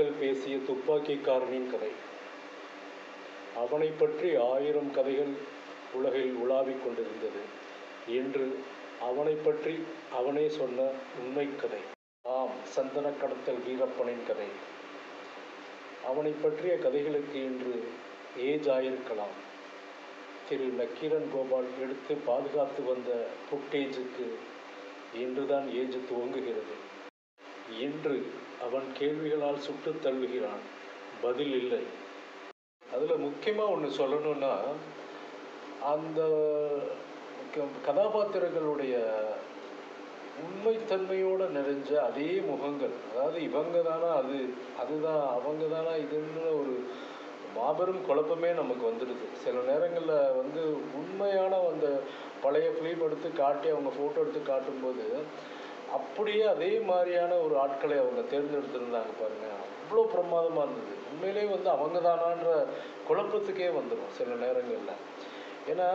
மக்கள் பேசிய துப்பாக்கிக்காரனின் கதை. அவனை பற்றி 1000 கதைகள் உலகில் உலாவிக் கொண்டிருந்தது. இன்று அவனை பற்றி அவனே சொன்ன உண்மை கதை. ஆம், சந்தன கடத்தல் வீரப்பனின் கதை. அவனை பற்றிய கதைகளுக்கு இன்று ஏஜ் ஆயிருக்கலாம். திரு நக்கீரன் கோபால் எடுத்து பாதுகாத்து வந்த ஃபுட்டேஜுக்கு இன்றுதான் ஏஜ் துவங்குகிறது. இன்று அவன் கேள்விகளால் சுட்டு தள்ளுகிறான், பதில் இல்லை. அதில் முக்கியமாக ஒன்று சொல்லணும்னா, அந்த கதாபாத்திரங்களுடைய உண்மைத்தன்மையோடு நிறைஞ்ச அதே முகங்கள், அதாவது இவங்க தானா அதுதான் அவங்க தானா இதுன்னு ஒரு மாபெரும் குழப்பமே நமக்கு வந்துடுது. சில நேரங்களில் உண்மையான அந்த பழைய ஃபிலிம் எடுத்து காட்டி அவங்க ஃபோட்டோ எடுத்து காட்டும்போது அப்படியே அதே மாதிரியான ஒரு ஆட்களை அவங்க தேர்ந்தெடுத்திருந்தாங்க பாருங்கள். அவ்வளோ பிரமாதமாக இருந்தது. உண்மையிலே அவங்க தானான்ற குழப்பத்துக்கே வந்துடும் சில நேரங்களில். ஏன்னா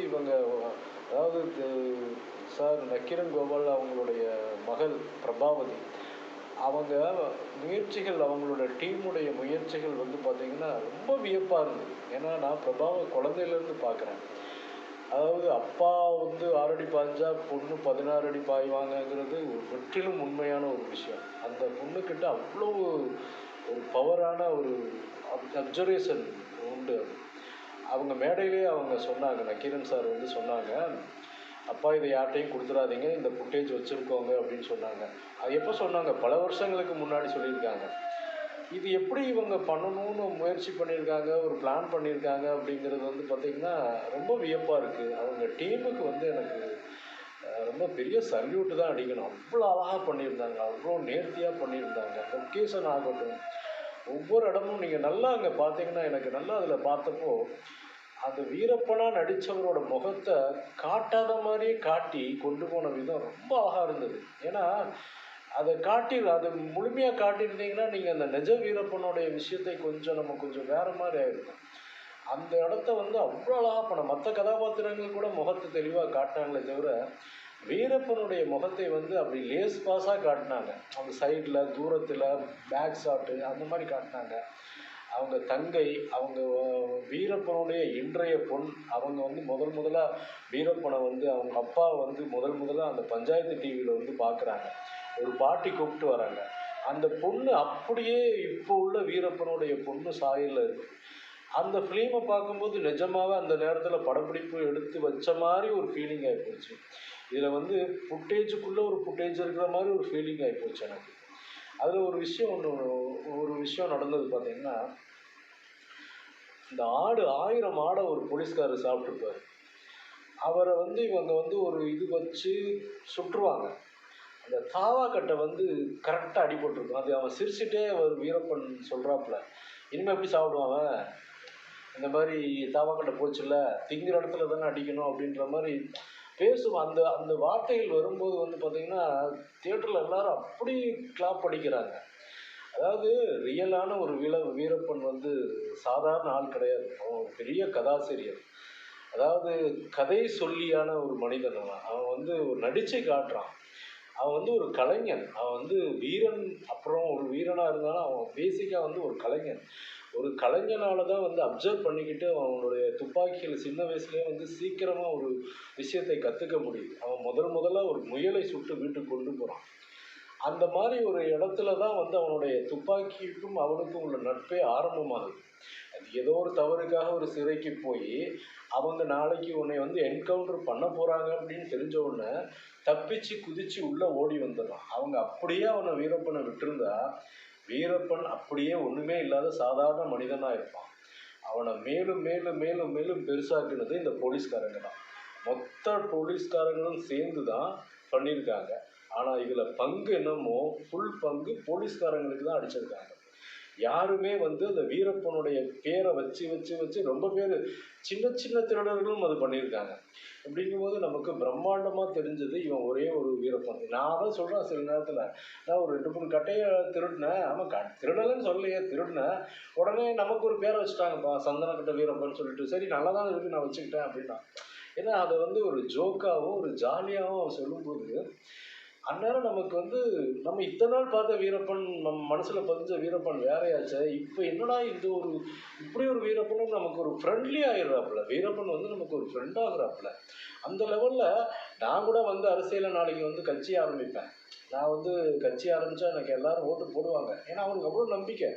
இவங்க சார் நக்கீரன் கோபால் அவங்களுடைய மகள் பிரபாவதி, அவங்க முயற்சிகள், அவங்களோட டீமுடைய முயற்சிகள் பார்த்திங்கன்னா ரொம்ப வியப்பாக இருந்தது. ஏன்னா நான் குழந்தையிலேருந்து பார்க்குறேன். அப்பா 6 அடி பாய்ஞ்சா பொண்ணு 16 அடி பாய்வாங்கங்கிறது முற்றிலும் உண்மையான ஒரு விஷயம். அந்த பொண்ணுக்கிட்ட அவ்வளோ ஒரு பவரான ஒரு அப்சர்வேஷன் உண்டு. அவங்க மேடையிலே அவங்க சொன்னாங்க, நக்கீரன் சார் சொன்னாங்க, அப்பா இதை யார்ட்டையும் கொடுத்துடாதீங்க, இந்த ஃபுட்டேஜ் வச்சுருக்கோங்க அப்படின்னு சொன்னாங்க. அது எப்போ சொன்னாங்க? பல வருஷங்களுக்கு முன்னாடி சொல்லியிருக்காங்க. இது எப்படி இவங்க பண்ணணும்னு முயற்சி பண்ணியிருக்காங்க, ஒரு பிளான் பண்ணியிருக்காங்க அப்படிங்கிறது பார்த்திங்கன்னா ரொம்ப வியப்பாக இருக்குது. அவங்க டீமுக்கு எனக்கு ரொம்ப பெரிய சல்யூட்டு தான் அடிக்கணும். அவ்வளோ அழகாக பண்ணியிருந்தாங்க, அவ்வளோ நேர்த்தியாக பண்ணியிருந்தாங்க. லொக்கேஷன் ஆகட்டும், ஒவ்வொரு இடமும் நீங்கள் நல்லா அங்கே பார்த்தீங்கன்னா, எனக்கு நல்லா அதில் பார்த்தப்போ அந்த வீரப்பனாக நடித்தவரோட முகத்தை காட்டாத மாதிரியே காட்டி கொண்டு போன விதம் ரொம்ப அழகாக இருந்தது. ஏன்னா அதை அது முழுமையாக காட்டியிருந்தீங்கன்னா நீங்கள் அந்த நிஜ வீரப்பனுடைய விஷயத்தை நம்ம கொஞ்சம் வேறு மாதிரி ஆகிருக்கும். அந்த இடத்த அவ்வளோ அழகாக பண்ண மற்ற கதாபாத்திரங்கள் கூட முகத்தை தெளிவாக காட்டினாங்களே தவிர, வீரப்பனுடைய முகத்தை அப்படி லேஸ் பாஸாக காட்டினாங்க. அந்த சைடில் தூரத்தில் பேக் ஷாட்டு அந்த மாதிரி காட்டினாங்க. அவங்க தங்கை, அவங்க வீரப்பனுடைய இன்றைய பொன், அவங்க முதலாக வீரப்பனை அவங்க அப்பா முதலாக அந்த பஞ்சாயத்து டிவியில் பார்க்குறாங்க. ஒரு பாட்டி கூப்பிட்டு வராங்க. அந்த பொண்ணு அப்படியே இப்போ உள்ள வீரப்பனுடைய பொண்ணு சாயலில் இருக்குது. அந்த ஃபிலிமை பார்க்கும்போது நிஜமாகவே அந்த நேரத்தில் படப்பிடிப்பு எடுத்து வச்ச மாதிரி ஒரு ஃபீலிங் ஆகிப்போச்சு. இதில் ஃபுட்டேஜுக்குள்ளே ஒரு ஃபுட்டேஜ் இருக்கிற மாதிரி ஒரு ஃபீலிங் ஆகிப்போச்சு எனக்கு. அதில் ஒரு விஷயம் நடந்தது பார்த்திங்கன்னா, இந்த 1000 ஆடை ஒரு போலீஸ்காரர் சாப்பிட்ருப்பார். அவரை இவங்க ஒரு இது வச்சு சுற்றுவாங்க. அந்த தாவாக்கட்டை கரெக்டாக அடிபட்டுருக்கும். அது அவன் சிரிச்சுட்டே ஒரு வீரப்பன் சொல்கிறாப்புல, இனிமேல் எப்படி சாப்பிடுவான், இந்த மாதிரி தாவாக்கட்டை போச்சுல்ல, திங்கிற இடத்துல தானே அடிக்கணும் அப்படின்ற மாதிரி பேசுவான். அந்த வார்த்தைகள் வரும்போது பார்த்திங்கன்னா தியேட்டரில் எல்லோரும் அப்படி கிளாப் அடிக்கிறாங்க. அதாவது ரியலான ஒரு வீரப்பன் சாதாரண ஆள் கிடையாது. அவன் ஒரு பெரிய கதாசிரியர். அதாவது கதை சொல்லியான ஒரு மனிதன். அவன் ஒரு நடிச்சை காட்டுறான். அவன் ஒரு கலைஞன். அவன் வீரன், அப்புறம் ஒரு வீரனாக இருந்தாலும் அவன் பேசிக்காக ஒரு கலைஞன். ஒரு கலைஞனால் தான் அப்சர்வ் பண்ணிக்கிட்டு அவனுடைய துப்பாக்கியில் சின்ன வயசுலேயே சீக்கிரமாக ஒரு விஷயத்தை கற்றுக்க முடியுது. அவன் முதலாக ஒரு முயலை சுட்டு வீட்டுக்கு கொண்டு போகிறான். அந்த மாதிரி ஒரு இடத்துல தான் அவனுடைய துப்பாக்கிக்கும் அவனுக்கும் உள்ள நட்பே ஆரம்பமாகுது. அது ஏதோ ஒரு தவறுக்காக ஒரு சிறைக்கு போய் அவங்க நாளைக்கு உன்னை என்கவுண்டர் பண்ண போகிறாங்க அப்படின்னு தெரிஞ்ச உடனே தப்பிச்சு குதிச்சு உள்ளே ஓடி வந்துடுறான். அவங்க அப்படியே அவனை வீரப்பனை விட்டுருந்தா வீரப்பன் அப்படியே ஒன்றுமே இல்லாத சாதாரண மனிதனாக இருப்பான். அவனை மேலும் மேலும் மேலும் மேலும் பெருசாக்குனது இந்த போலீஸ்காரங்க தான். மொத்த போலீஸ்காரங்களும் சேர்ந்து தான் பண்ணியிருக்காங்க. ஆனால் இதில் பங்கு என்னமோ ஃபுல் பங்கு போலீஸ்காரங்களுக்கு தான் அடிச்சிருக்காங்க. யாருமே அந்த வீரப்பனுடைய பேரை வச்சு வச்சு வச்சு ரொம்ப பேர் சின்ன சின்ன திருடர்களும் அது பண்ணியிருக்காங்க. அப்படிங்கும்போது நமக்கு பிரம்மாண்டமாக தெரிஞ்சது இவன் ஒரே ஒரு வீரப்பன். நான் தான் சொல்கிறேன், சில நேரத்தில் நான் ஒரு 2 3 கட்டையை திருடினேன். ஆமாம், திருடலைன்னு சொல்லலையே, திருடினேன். உடனே நமக்கு ஒரு பேரை வச்சுட்டாங்கப்பா, சந்தனக்கட்டை வீரப்பன் சொல்லிட்டு. சரி, நல்லா தான் இருக்குது, நான் வச்சுக்கிட்டேன் அப்படின்னா. ஏன்னா அதை ஒரு ஜோக்காகவும் ஒரு ஜாலியாகவும் சொல்லும்போது அந்நேரம் நமக்கு வந்து நம்ம இத்தனை நாள் பார்த்த வீரப்பன் நம்ம மனசில் பதிஞ்ச வீரப்பன் வேறையாச்சே, இப்போ என்னடா இது ஒரு இப்படி ஒரு வீரப்பனும் நமக்கு ஒரு ஃப்ரெண்ட்லி ஆயிடுறாப்புல. வீரப்பன் வந்து நமக்கு ஒரு ஃப்ரெண்ட் ஆகுறாப்புல. அந்த லெவலில் நான் கூட வந்து அரசியலில் நாளைக்கு வந்து கட்சி ஆரம்பிப்பேன். நான் வந்து கட்சி ஆரம்பித்தா எனக்கு எல்லாரும் ஓட்டு போடுவாங்க. ஏன்னா அவனுக்கு அவ்வளோ நம்பிக்கை.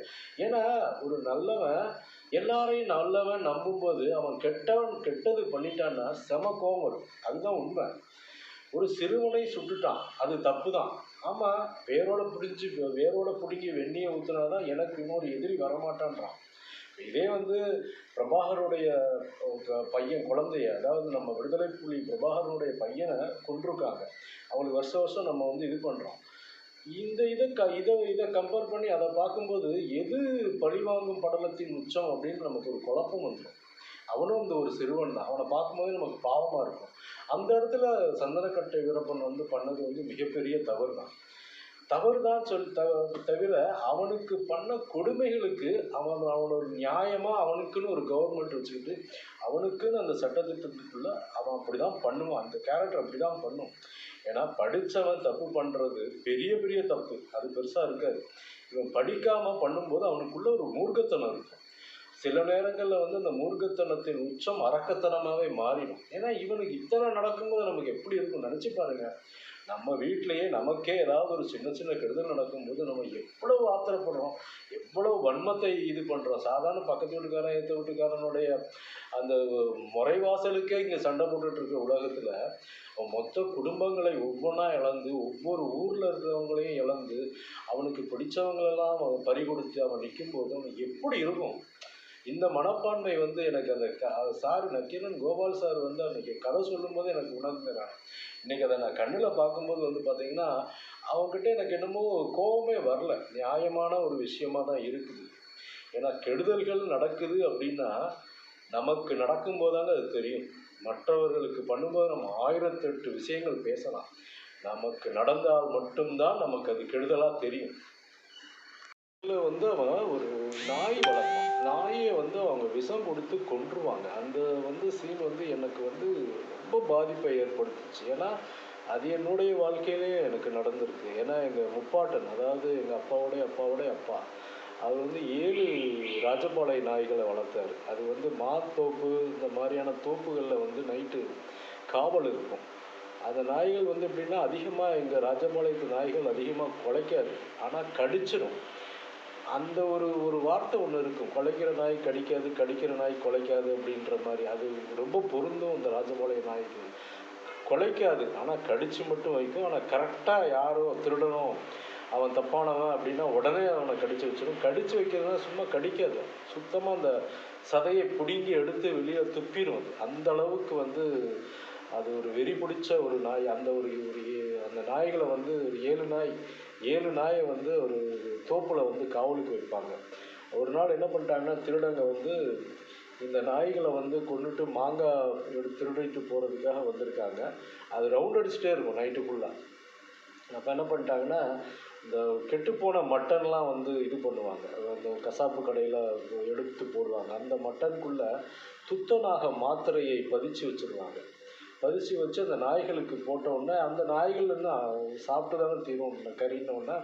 ஏன்னா ஒரு நல்லவன் எல்லாரையும் நல்லவன் நம்பும்போது அவன் கெட்டவன் கெட்டது பண்ணிட்டான்னா செம கோவம் வரும். அதுதான் உண்மை. ஒரு சிறுவனை சுட்டுட்டான், அது தப்பு தான். ஆமாம், வேரோட பிடுங்கி வெந்நியை ஊற்றுனாதான் எனக்கு இன்னொரு எதிரி வரமாட்டான்றான். இதே வந்து பிரபாகருடைய பையன் குழந்தைய, அதாவது நம்ம விடுதலை புலி பிரபாகரனுடைய பையனை கொண்டிருக்காங்க. அவங்களுக்கு வருஷம் வருஷம் நம்ம வந்து இது பண்ணுறோம். இந்த இதை கம்பேர் பண்ணி அதை பார்க்கும்போது எது பழிவாங்கும் படலத்தின் உச்சம் அப்படின்னு நமக்கு ஒரு குழப்பம் வந்துடும். அவனும் இந்த ஒரு சிறுவன் தான். அவனை பார்க்கும்போது நமக்கு பாவமாக இருக்கும். அந்த இடத்துல சந்தனக்கட்டை வீரப்பன் வந்து பண்ணது வந்து மிகப்பெரிய தவறு தான். தவிர அவனுக்கு பண்ண கொடுமைகளுக்கு அவனோட நியாயமாக அவனுக்குன்னு ஒரு கவர்மெண்ட் வச்சுக்கிட்டு அவனுக்குன்னு அந்த சட்டத்திட்டத்துக்குள்ள அவன் அப்படி தான் பண்ணுவான். அந்த கேரக்டர் அப்படி தான் பண்ணும். ஏன்னா படித்தவன் தப்பு பண்ணுறது பெரிய பெரிய தப்பு, அது பெருசாக இருக்காது. இவன் படிக்காமல் பண்ணும்போது அவனுக்குள்ள ஒரு மூர்க்கத்தனம் இருக்கும். சில நேரங்களில் வந்து அந்த மூர்க்கத்தனத்தின் உச்சம் அரக்கத்தனமாகவே மாறிடும். ஏன்னா இவனுக்கு இத்தனை நடக்கும்போது நமக்கு எப்படி இருக்கும் நினச்சி பாருங்க. நம்ம வீட்டிலையே நமக்கே ஏதாவது ஒரு சின்ன சின்ன கெடுதல் நடக்கும்போது நம்ம எவ்வளவு ஆத்திரப்படுறோம், எவ்வளவு வன்மத்தை இது பண்ணுறோம். சாதாரண பக்கத்து வீட்டுக்காரன் ஏற்ற வீட்டுக்காரனுடைய அந்த முறைவாசலுக்கே இங்கே சண்டை போட்டுட்டு இருக்க உலகத்தில் மொத்த குடும்பங்களை ஒவ்வொன்றா இழந்து ஒவ்வொரு ஊரில் இருக்கிறவங்களையும் இழந்து அவனுக்கு பிடிச்சவங்களெல்லாம் அவன் பறி கொடுத்து அவன் நிற்கும்போது அவனுக்கு எப்படி இருக்கும்? இந்த மனப்பான்மை வந்து எனக்கு அந்த சார் நக்கீரன் கோபால் சார் வந்து அன்றைக்கி கதை சொல்லும்போது எனக்கு உணர்ந்துறாங்க. இன்றைக்கி அதை நான் கண்ணில் பார்க்கும்போது வந்து பார்த்திங்கன்னா அவங்ககிட்ட எனக்கு என்னமோ கோபமே வரல. நியாயமான ஒரு விஷயமாக தான் இருக்குது. ஏன்னா கெடுதல்கள் நடக்குது அப்படின்னா நமக்கு நடக்கும்போதாங்க அது தெரியும். மற்றவர்களுக்கு பண்ணும்போது நம்ம 1008 விஷயங்கள் பேசலாம். நமக்கு நடந்தால் மட்டும்தான் நமக்கு அது கெடுதலாக தெரியும். இதில் வந்து அவன் ஒரு நாய் வளர்ப்பான். நாயை வந்து அவங்க விஷம் கொடுத்து கொன்றுவாங்க. அந்த வந்து சீன் வந்து எனக்கு வந்து ரொம்ப பாதிப்பை ஏற்படுத்துச்சு. ஏன்னா அது என்னுடைய வாழ்க்கையிலே எனக்கு நடந்திருக்கு. ஏன்னா எங்கள் முப்பாட்டன், அதாவது எங்கள் அப்பாவுடைய அப்பா, அவர் வந்து 7 ராஜபாளைய நாய்களை வளர்த்தார். அது வந்து மாத்தோப்பு இந்த மாதிரியான தோப்புகளில் வந்து நைட்டு காவல் இருக்கும். அந்த நாய்கள் வந்து எப்படின்னா அதிகமாக எங்கள் ராஜபாளையத்து நாய்கள் அதிகமாக குலைக்காது, ஆனால் கடிச்சிடும். அந்த ஒரு வார்த்தை ஒன்று இருக்கும், குலைக்கிற நாய் கடிக்காது, கடிக்கிற நாய் குலைக்காது அப்படின்ற மாதிரி. அது ரொம்ப பொருந்தும் இந்த ராஜபாளைய நாய்க்கு. குலைக்காது, ஆனால் கடித்து மட்டும் வைக்கும். ஆனால் கரெக்டாக யாரோ திருடணும், அவன் தப்பானவன் அப்படின்னா உடனே அவனை கடித்து வச்சிடும். கடித்து வைக்கிறதுனா சும்மா கடிக்காது, சுத்தமாக அந்த சதையை பிடுங்கி எடுத்து வெளியே துப்பிடும். அது அந்த அளவுக்கு வந்து அது ஒரு வெறி பிடிச்ச ஒரு நாய். அந்த அந்த நாய்களை வந்து 7 நாயை வந்து ஒரு தோப்பில் வந்து காவலுக்கு வைப்பாங்க. ஒரு நாள் என்ன பண்ணிட்டாங்கன்னா திருடங்க வந்து இந்த நாய்களை வந்து கொண்டுட்டு மாங்காய் திருடிட்டு போகிறதுக்காக வந்திருக்காங்க. அது ரவுண்ட் அடிச்சுட்டே இருக்கும் நைட்டு ஃபுல்லாக. அப்போ என்ன பண்ணிட்டாங்கன்னா இந்த கெட்டுப்போன மட்டன்லாம் வந்து இது பண்ணுவாங்க, அந்த கசாப்பு கடையில் எடுத்து போடுவாங்க. அந்த மட்டனுக்குள்ளே துத்தநாக மாத்திரையை பதிச்சு வச்சுருவாங்க. பதிச்சு வச்சு அந்த நாய்களுக்கு போட்டவுடனே அந்த நாய்கள் வந்து சாப்பிட்டு தானே தீரும் கறின்னொன்னே.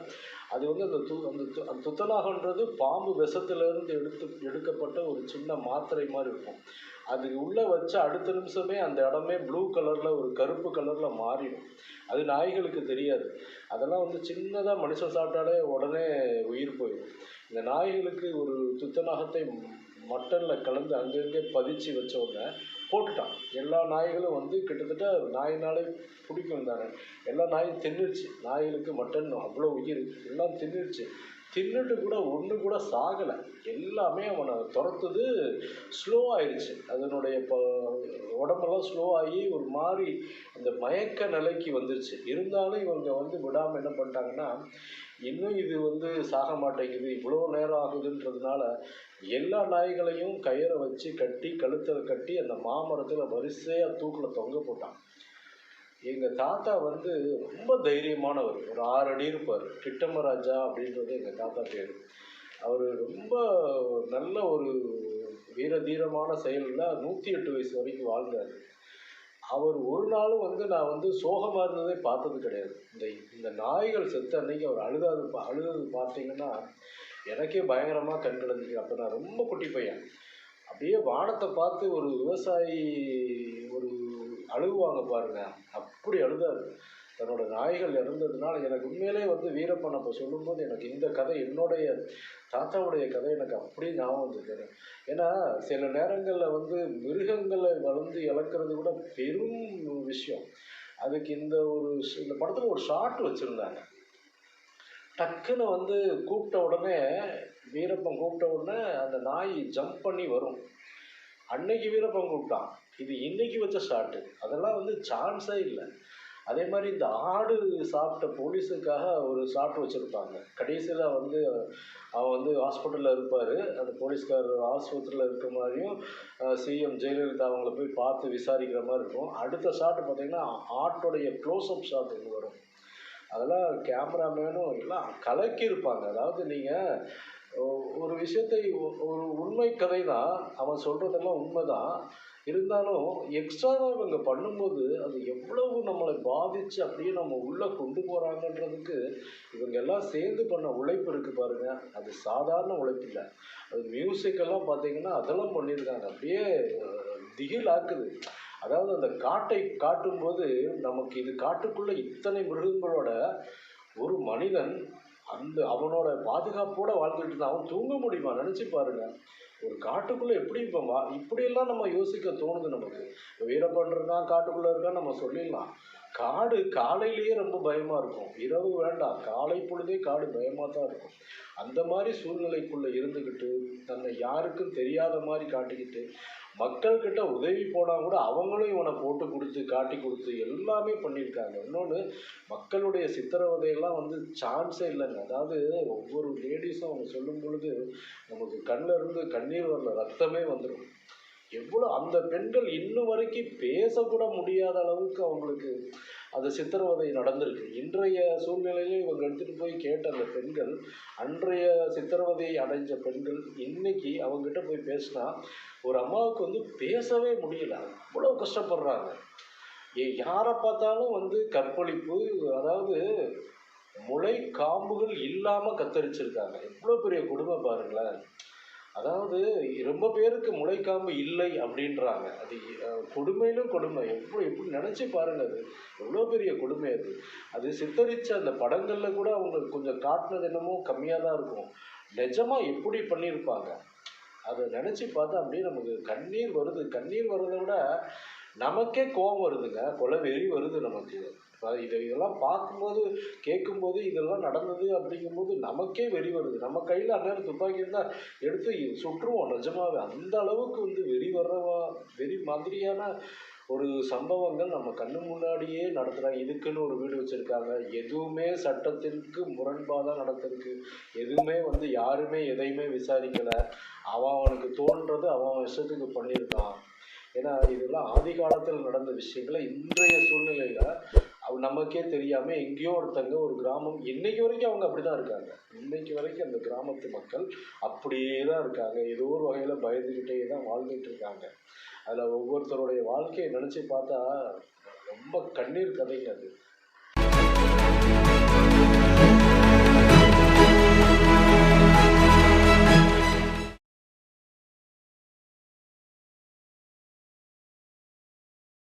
அது வந்து அந்த துத்தநாகன்றது பாம்பு விஷத்துலேருந்து எடுக்கப்பட்ட ஒரு சின்ன மாத்திரை மாதிரி இருக்கும். அது உள்ளே வச்ச அடுத்த நிமிஷமே அந்த இடமே ப்ளூ கலரில் ஒரு கருப்பு கலரில் மாறிடும். அது நாய்களுக்கு தெரியாது. அதெல்லாம் வந்து சின்னதாக மனுஷன் சாப்பிட்டாலே உடனே உயிர் போயிடும். இந்த நாய்களுக்கு ஒரு துத்தநாகத்தை மட்டனில் கலந்து அங்கங்கே பதிச்சு வச்ச உடனே போட்டுட்டான். எல்லா நாய்களும் வந்து கிட்டத்தட்ட நாயினாலே பிடிக்கும் தானே, எல்லா நாயும் தின்னுடுச்சு. நாய்களுக்கு மட்டன் அவ்வளோ உயிர், எல்லாம் தின்னுடுச்சு. தின்னுட்டு கூட ஒன்று கூட சாகலை. எல்லாமே அவனை துரத்துது. ஸ்லோ ஆயிடுச்சு, அதனுடைய உடம்பெல்லாம் ஸ்லோ ஆகி ஒரு மாதிரி அந்த மயக்க நிலைக்கு வந்துருச்சு. இருந்தாலும் இவங்க வந்து விடாமல் என்ன பண்ணிட்டாங்கன்னா, இன்னும் இது வந்து சாக மாட்டேங்குது, இவ்வளோ நேரம் ஆகுதுன்றதுனால எல்லா நாய்களையும் கயிறை வச்சு கட்டி கழுத்தில் கட்டி அந்த மாமரத்தில் வரிசையாக தூக்கில் தொங்க போட்டான். எங்கள் தாத்தா வந்து ரொம்ப தைரியமானவர், ஒரு 6 அடி இருப்பார். கிட்டமராஜா அப்படின்றது எங்கள் தாத்தா பேர். அவர் ரொம்ப நல்ல ஒரு வீர தீரமான செயலில் 108 வயசு வரைக்கும் வாழ்ந்தார். அவர் ஒரு நாளும் வந்து நான் வந்து சோகமா இருந்ததே பார்த்தது கிடையாது. இந்த இந்த நாய்கள் செத்த அன்னைக்கு அவர் அழுதது பார்த்தீங்கன்னா, எனக்கே பயங்கரமா கண் கலங்குச்சு. அப்ப நான் ரொம்ப குட்டி பையன். அப்படியே வானத்த பார்த்து ஒரு விவசாயி ஒரு அழுவாங்க பாருங்க, அப்படி அழுதாரு. தன்னோட நாய்கள் இறந்ததுனால எனக்கு உண்மையிலேயே வந்து வீரப்பன் அப்ப சொல்லும்போது எனக்கு இந்த கதை என்னுடைய தாத்தாவுடைய கதை எனக்கு அப்படியே ஞாபகம் வந்தது. ஏன்னா சில நேரங்கள்ல வந்து மிருகங்களை வளர்ந்து இழக்கிறது கூட பெரும் விஷயம். அதுக்கு இந்த படத்துல ஒரு ஷாட் வச்சிருந்தாங்க. டக்குன்னு வந்து கூப்பிட்ட உடனே, வீரப்பன் கூப்பிட்ட உடனே அந்த நாய் ஜம்ப் பண்ணி வரும். அன்னைக்கு வீரப்பன் கூப்பிட்டான். இது இன்னைக்கு வச்ச ஷாட்டு. அதெல்லாம் வந்து சான்ஸே இல்ல. அதே மாரி இந்த ஆடு சாப்பிட்ட போலீஸுக்காக ஒரு ஷாட் வச்சிருப்பாங்க. கடைசியில வந்து அவன் வந்து ஹாஸ்பிட்டல்ல இருப்பாரு. அந்த போலீஸ்காரர் ஆஸ்பத்திரியில இருக்க மாரியும், சிஎம் ஜெயலலிதா அவங்கள போய் பார்த்து விசாரிக்கிற மாரி இருக்கும். அடுத்த ஷாட் பார்த்தீங்கன்னா, ஆட்டோடைய க்ளோஸ் அப் ஷாட் ஒண்ணு வரும். அதெல்லாம் கேமராமேனும் எல்லாம் கலக்கியிருப்பாங்க. அதாவது நீங்க ஒரு விஷயத்தை ஒரு உண்மை கதை தான். அவன் சொல்றதெல்லாம் உண்மைதான். இருந்தாலும் எக்ஸ்ட்ராவா இவங்க பண்ணும்போது, அது எவ்வளவு நம்மள பாதிச்சு அப்படியே நம்ம உள்ள கொண்டு போறாங்கன்றதுக்கு, இவங்க எல்லாம் சேர்ந்து பண்ண உழைப்பு இருக்கு பாருங்க. அது சாதாரண உழைப்பு இல்ல. அது மியூசிக் எல்லாம் பார்த்தீங்கன்னா, அதெல்லாம் பண்ணியிருக்காங்க. அப்படியே திகிலாக்குது. அதாவது அந்த காட்டை காட்டும்போது, நமக்கு இது காட்டுக்குள்ள இத்தனை மிருகங்களோட ஒரு மனிதன் அவனோட பாதுகாப்போட வாழ்ந்துட்டு இருந்தான். அவன் தூங்க முடியுமா? நினைச்சு பாருங்க. ஒரு காட்டுக்குள்ள எப்படி இருப்பான்? இப்படியெல்லாம் நம்ம யோசிக்க தோணுது நமக்கு. வீரப்பன் இருக்கான், காட்டுக்குள்ள இருக்கான்னு நம்ம சொல்லிடலாம். காடு காலையிலேயே ரொம்ப பயமா இருக்கும். இரவு வேண்டாம், காலை பொழுதே காடு பயமா தான் இருக்கும். அந்த மாதிரி சூழ்நிலைக்குள்ள இருந்துக்கிட்டு, தன்னை யாருக்கும் தெரியாத மாதிரி காட்டிக்கிட்டு, மக்கள்கிட்ட உதவி போனா கூட அவங்களும் இவனை போட்டு கொடுத்து, காட்டி கொடுத்து எல்லாமே பண்ணியிருக்காங்க. இன்னொன்று, மக்களுடைய சித்திரவதையெல்லாம் வந்து சான்ஸே இல்லைங்க. அதாவது ஒவ்வொரு லேடிஸும் அவங்க சொல்லும் பொழுது நமக்கு கண்ணில் இருந்து கண்ணீர் வரல, ரத்தமே வந்துடும். எவ்வளோ அந்த பெண்கள் இன்னும் வரைக்கும் பேசக்கூட முடியாத அளவுக்கு அவங்களுக்கு அது சித்திரவதை நடந்திருக்கு. இன்றைய சூழ்நிலையில இவங்க எடுத்துட்டு போய் கேட்ட அந்த பெண்கள், அன்றைய சித்திரவதை அடைஞ்ச பெண்கள் இன்னைக்கு அவங்ககிட்ட போய் பேசினா, ஒரு அம்மாவுக்கு வந்து பேசவே முடியல. அவ்வளோ கஷ்டப்படுறாங்க. யாரை பார்த்தாலும் வந்து கற்பழிப்பு, அதாவது முளை காம்புகள் இல்லாம கத்தரிச்சிருக்காங்க. எவ்வளோ பெரிய கொடுமை பாருங்களேன். அதாவது ரொம்ப பேருக்கு முளைக்காம்பு இல்லை அப்படின்றாங்க. அது கொடுமையிலும் கொடுமை. எப்படி நினைச்சு பாருங்க அது. எவ்வளோ பெரிய கொடுமை அது. அது சித்தரிச்ச அந்த படங்கள்ல கூட அவங்க கொஞ்சம் காட்டுனது என்னமோ கம்மியாக தான் இருக்கும். நிஜமா எப்படி பண்ணியிருப்பாங்க. அதை நினைச்சு பார்த்தா அப்படியே நமக்கு கண்ணீர் வருது. கண்ணீர் வர்றதை விட நமக்கே கோபம் வருதுங்க. கொலை வெறி வருது நமக்கு. இதெல்லாம் பார்க்கும்போது, கேட்கும்போது இதெல்லாம் நடந்தது அப்படிங்கும்போது நமக்கே வெறி வருது. நம்ம கையில் அந்நேரம் துப்பாக்கி இருந்தால் எடுத்து சுட்டுருவோம் நிஜமாவே. அந்த அளவுக்கு வந்து வெறி மாதிரியான ஒரு சம்பவங்கள் நம்ம கண்ணு முன்னாடியே நடத்துகிறாங்க. இதுக்குன்னு ஒரு வீடு வச்சுருக்காங்க. எதுவுமே சட்டத்திற்கு முரண்பாடாக நடந்திருக்கு. எதுவுமே வந்து யாருமே எதையுமே விசாரிக்கலை. அவனுக்கு தோன்றது அவன் இஷ்டத்துக்கு பண்ணியிருக்கான். ஏன்னா இதெல்லாம் ஆதி காலத்தில் நடந்த விஷயங்களை இன்றைய சூழ்நிலையில நமக்கே தெரியாம எங்கேயோ ஒருத்தங்க ஒரு கிராமம் இன்னைக்கு வரைக்கும் அவங்க அப்படிதான் இருக்காங்க. இன்னைக்கு வரைக்கும் அந்த கிராமத்து மக்கள் அப்படியே தான் இருக்காங்க. ஏதோ ஒரு வகையில பயந்துகிட்டே தான் வாழ்ந்துட்டு இருக்காங்க. அதுல ஒவ்வொருத்தருடைய வாழ்க்கையை நினைச்சு பார்த்தா ரொம்ப கண்ணீர் கதைங்க அது.